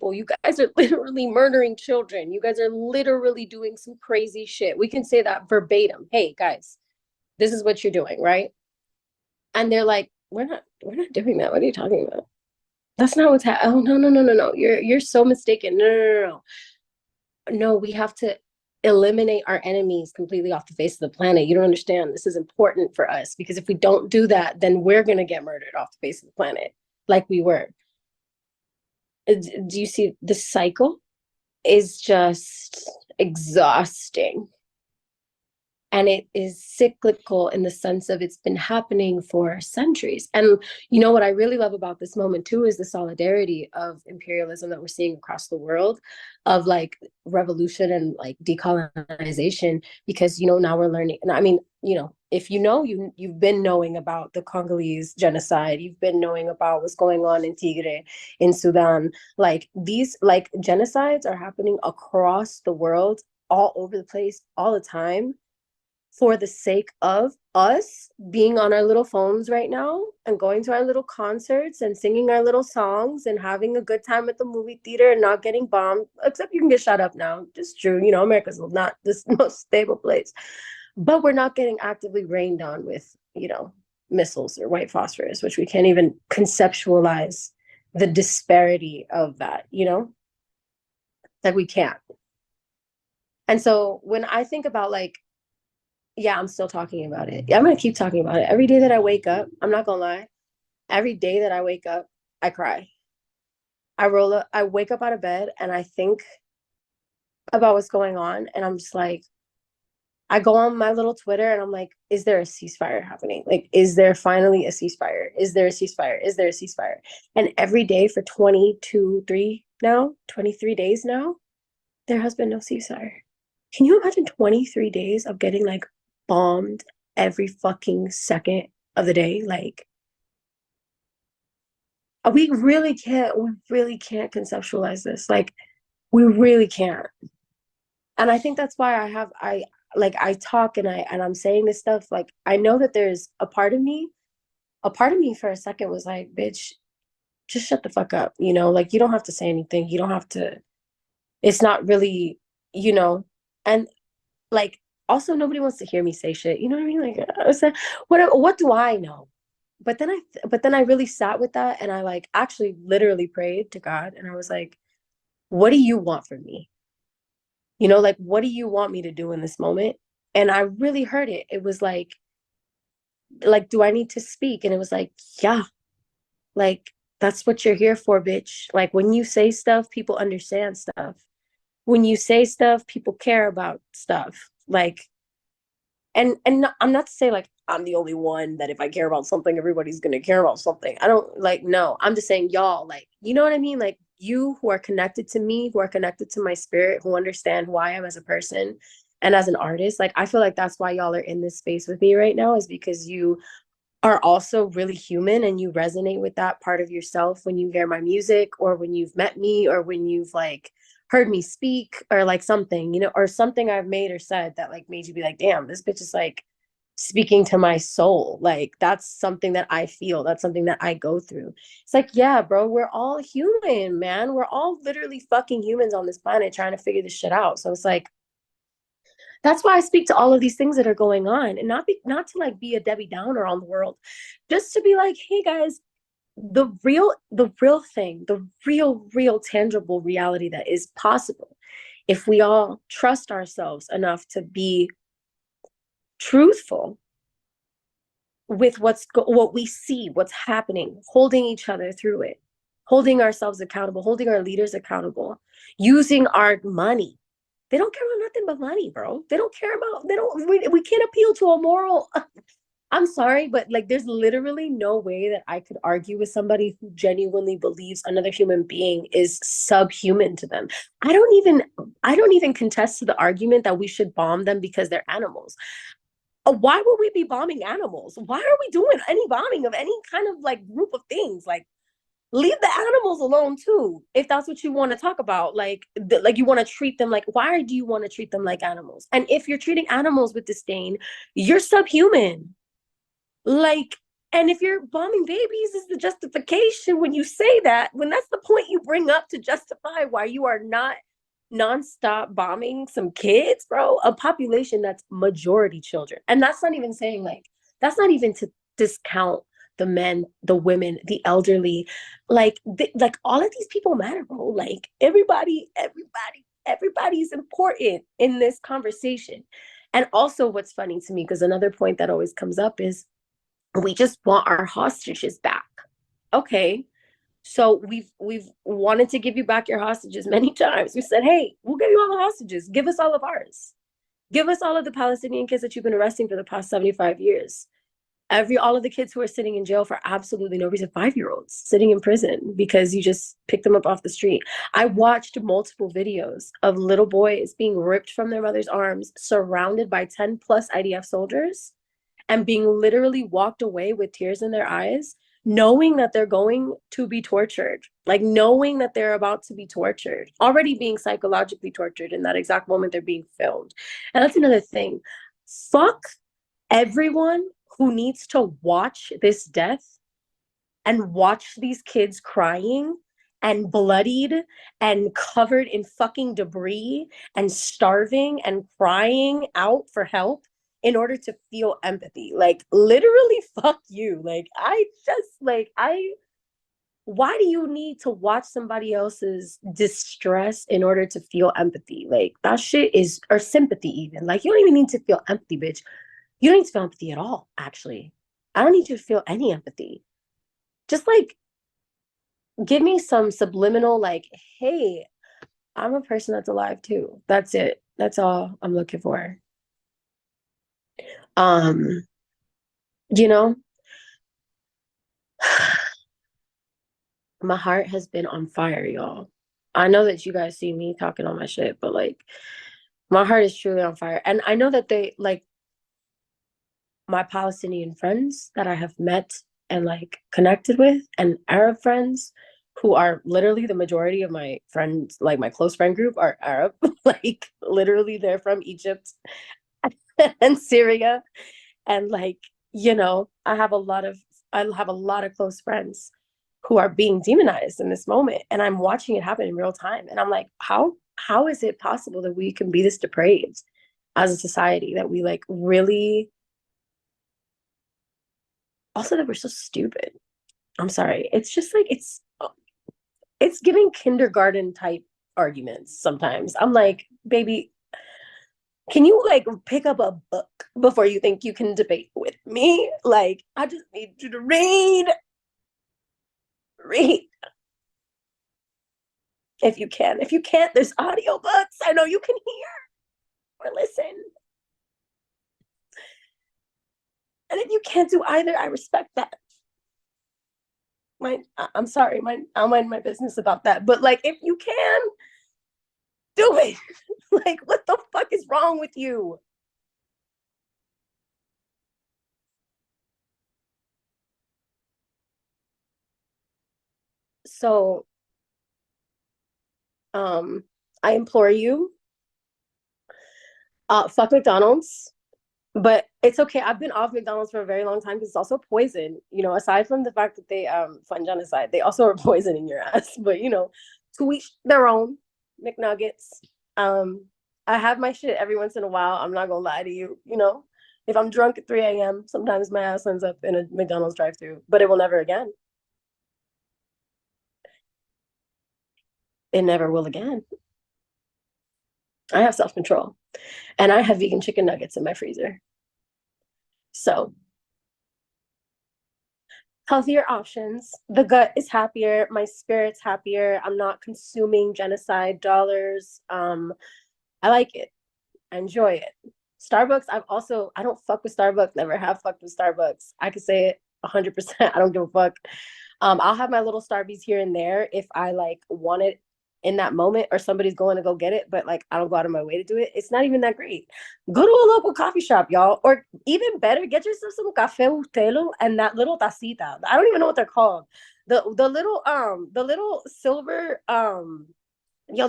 You guys are literally murdering children. You guys are literally doing some crazy shit. We can say that verbatim. Hey, guys, this is what you're doing, right? And they're like, we're not doing that. What are you talking about? That's not what's happening. Oh, no, no, no, no, no. You're so mistaken. No, no, no, no. No, we have to eliminate our enemies completely off the face of the planet. You don't understand. This is important for us because if we don't do that, then we're going to get murdered off the face of the planet like we were. Do you see the cycle is just exhausting? And it is cyclical in the sense of it's been happening for centuries. And you know what I really love about this moment too is the solidarity of imperialism that we're seeing across the world, of like revolution and like decolonization, because you know now we're learning. And I mean, you know, if you know, you've been knowing about the Congolese genocide, you've been knowing about what's going on in Tigray, in Sudan. Like these like genocides are happening across the world, all over the place, all the time, for the sake of us being on our little phones right now and going to our little concerts and singing our little songs and having a good time at the movie theater and not getting bombed, except you can get shot up now. Just true. You know, America's not this most stable place. But we're not getting actively rained on with, you know, missiles or white phosphorus, which we can't even conceptualize the disparity of that, you know? Like we can't. And so when I think about like, yeah, I'm still talking about it. I'm going to keep talking about it. Every day that I wake up, I'm not going to lie. Every day that I wake up, I cry. I wake up out of bed and I think about what's going on. And I'm just like, I go on my little Twitter and I'm like, is there a ceasefire happening? Like, is there finally a ceasefire? Is there a ceasefire? Is there a ceasefire? And every day for 23 days now, there has been no ceasefire. Can you imagine 23 days of getting like bombed every fucking second of the day? Like, we really can't conceptualize this. Like, we really can't. And I think that's why I talk and I'm saying this stuff. Like, I know that there's a part of me for a second was like, bitch, just shut the fuck up. You know, like you don't have to say anything. You don't have to, it's not really, you know, and like also nobody wants to hear me say shit. You know what I mean? Like I said, what do I know? But then I really sat with that and I like actually literally prayed to God and I was like, what do you want from me? You know, like what do you want me to do in this moment? And I really heard it. It was like, do I need to speak? And it was like, yeah, like that's what you're here for, bitch. Like when you say stuff, people understand stuff. When you say stuff, people care about stuff. Like, and I'm not to say like I'm the only one that if I care about something, everybody's gonna care about something. I don't like no. I'm just saying y'all, like, you know what I mean? Like you who are connected to me, who are connected to my spirit, who understand who I am as a person and as an artist. Like I feel like that's why y'all are in this space with me right now, is because you are also really human and you resonate with that part of yourself when you hear my music or when you've met me or when you've like heard me speak or like something, you know, or something I've made or said that like made you be like, damn, this bitch is like speaking to my soul. Like that's something that I feel. That's something that I go through. It's like, yeah, bro, we're all human, man. We're all literally fucking humans on this planet trying to figure this shit out. So it's like, that's why I speak to all of these things that are going on and not to like be a Debbie Downer on the world, just to be like, hey guys, the real thing, the real tangible reality that is possible if we all trust ourselves enough to be truthful with what we see, what's happening, holding each other through it, holding ourselves accountable, holding our leaders accountable, using our money. They don't care about nothing but money, bro. They don't care about, they don't, we can't appeal to a moral. I'm sorry, but like there's literally no way that I could argue with somebody who genuinely believes another human being is subhuman to them. I don't even contest to the argument that we should bomb them because they're animals. Why would we be bombing animals? Why are we doing any bombing of any kind of like group of things? Like leave the animals alone too, if that's what you want to talk about. Like like you want to treat them like, why do you want to treat them like animals? And if you're treating animals with disdain, you're subhuman. Like, And if you're bombing babies is the justification when you say that, when that's the point you bring up to justify why you are not nonstop bombing some kids, bro, a population that's majority children. And that's not even saying like, that's not even to discount the men, the women, the elderly, like all of these people matter, bro. Like everybody's important in this conversation. And also what's funny to me, because another point that always comes up is we just want our hostages back. Okay. So we've wanted to give you back your hostages many times. We said, hey, we'll give you all the hostages. Give us all of ours. Give us all of the Palestinian kids that you've been arresting for the past 75 years. All of the kids who are sitting in jail for absolutely no reason, 5-year-olds sitting in prison because you just picked them up off the street. I watched multiple videos of little boys being ripped from their mother's arms, surrounded by 10 plus IDF soldiers, and being literally walked away with tears in their eyes, knowing that they're going to be tortured, like knowing that they're about to be tortured, already being psychologically tortured in that exact moment they're being filmed. And that's another thing. Fuck everyone who needs to watch this death and watch these kids crying and bloodied and covered in fucking debris and starving and crying out for help in order to feel empathy. Like literally fuck you. Like why do you need to watch somebody else's distress in order to feel empathy? Like that shit is, or sympathy even. Like you don't even need to feel empathy, bitch. You don't need to feel empathy at all, actually. I don't need you to feel any empathy. Just like give me some subliminal, like, hey, I'm a person that's alive too. That's it. That's all I'm looking for. Um, you know, my heart has been on fire, y'all. I know that you guys see me talking all my shit, but like my heart is truly on fire. And I know that they like my Palestinian friends that I have met and like connected with, and Arab friends who are literally the majority of my friends, like my close friend group are Arab, like literally they're from Egypt and Syria. And like, I have a lot of close friends who are being demonized in this moment. And I'm watching it happen in real time. And I'm like, how is it possible that we can be this depraved as a society, that we like really, also that we're so stupid. I'm sorry. It's just like it's giving kindergarten type arguments sometimes. I'm like, baby, can you like pick up a book before you think you can debate with me? Like, I just need you to read. Read if you can. If you can't, there's audiobooks. I know you can hear or listen. And if you can't do either, I respect that. I'm sorry, I'll mind my business about that. But like, if you can, do it. Like, what the fuck is wrong with you? So, I implore you, fuck McDonald's. But it's okay. I've been off McDonald's for a very long time because it's also poison. You know, aside from the fact that they fund genocide, they also are poisoning your ass. But you know, to each their own. McNuggets. Um, I have my shit every once in a while. I'm not gonna lie to you. You know, if I'm drunk at 3 a.m., sometimes my ass ends up in a McDonald's drive-through. But it will never again. It never will again. I have self-control, and I have vegan chicken nuggets in my freezer. So healthier options. The gut is happier. My spirit's happier. I'm not consuming genocide dollars. I like it. I enjoy it. Starbucks, I don't fuck with Starbucks, never have fucked with Starbucks. I could say it 100%. I don't give a fuck. I'll have my little Starbies here and there if I like want it in that moment or somebody's going to go get it, but like I don't go out of my way to do it. It's not even that great. Go to a local coffee shop, y'all, or even better, get yourself some cafe ustelo and that little tacita. I don't even know what they're called. The little silver yo